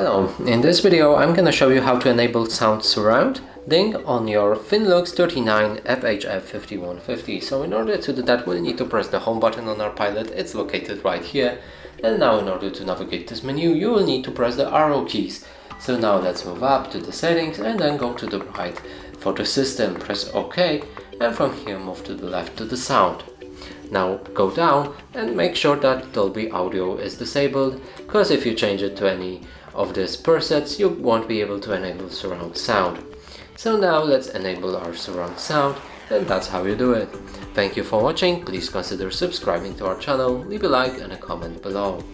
Hello, in this video I'm gonna show you how to enable sound surrounding on your Finlux 39 FHF 5150. So in order to do that we'll need to press the home button on our Pilot. It's located right here. And now in order to navigate this menu you will need to press the arrow keys. So now let's move up to the settings and then go to the right for the system. Press OK and from here move to the left to the sound. Now go down and make sure that Dolby Audio is disabled, because if you change it to any of these presets you won't be able to enable surround sound. So now let's enable our surround sound, and that's how you do it. Thank you for watching. Please consider subscribing to our channel, leave a like and a comment below.